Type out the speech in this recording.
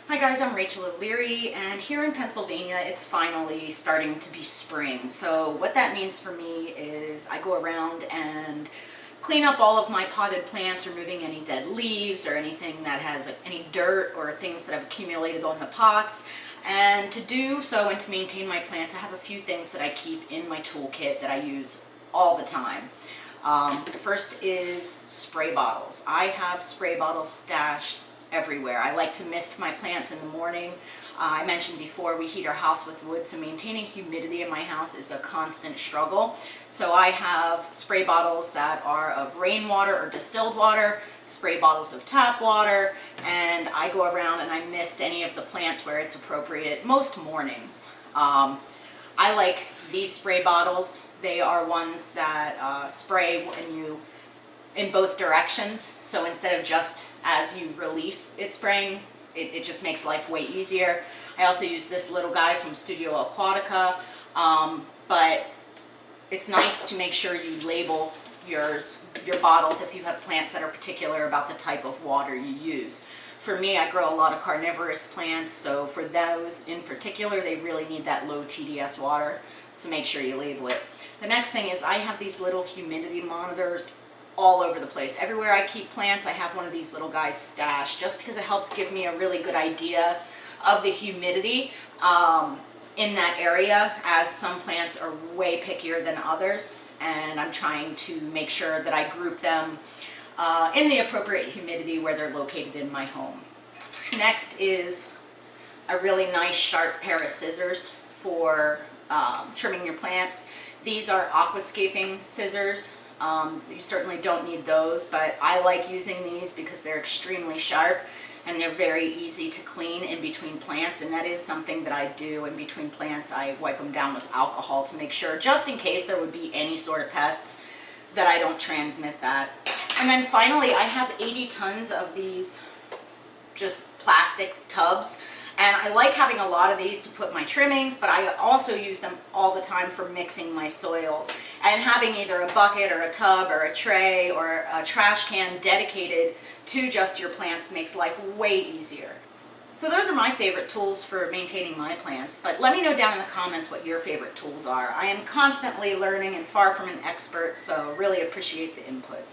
Hi guys, I'm Rachel O'Leary, and here in Pennsylvania it's finally starting to be spring. So what that means for me is I go around and clean up all of my potted plants, removing any dead leaves or anything that has any dirt or things that have accumulated on the pots. And to do so and to maintain my plants, I have a few things that I keep in my toolkit that I use all the time. First is spray bottles. I have spray bottles stashed everywhere. I like to mist my plants in the morning. I mentioned before we heat our house with wood, so maintaining humidity in my house is a constant struggle. So I have spray bottles that are of rainwater or distilled water, spray bottles of tap water, and I go around and I mist any of the plants where it's appropriate most mornings. I like these spray bottles. They are ones that spray in both directions. So instead of just as you release it spraying, it just makes life way easier. I also use this little guy from Studio Aquatica, but it's nice to make sure you label your bottles if you have plants that are particular about the type of water you use. For me, I grow a lot of carnivorous plants, so for those in particular, they really need that low TDS water, so make sure you label it. The next thing is I have these little humidity monitors all over the place. Everywhere I keep plants, I have one of these little guys stashed, just because it helps give me a really good idea of the humidity in that area, as some plants are way pickier than others, and I'm trying to make sure that I group them in the appropriate humidity where they're located in my home. Next is a really nice sharp pair of scissors for trimming your plants. These are aquascaping scissors. You certainly don't need those, but I like using these because they're extremely sharp and they're very easy to clean in between plants, and that is something that I do in between plants. I wipe them down with alcohol to make sure, just in case there would be any sort of pests, that I don't transmit that. And then finally, I have 80 tons of these just plastic tubs. And I like having a lot of these to put my trimmings, but I also use them all the time for mixing my soils. And having either a bucket or a tub or a tray or a trash can dedicated to just your plants makes life way easier. So those are my favorite tools for maintaining my plants, but let me know down in the comments what your favorite tools are. I am constantly learning and far from an expert, so really appreciate the input.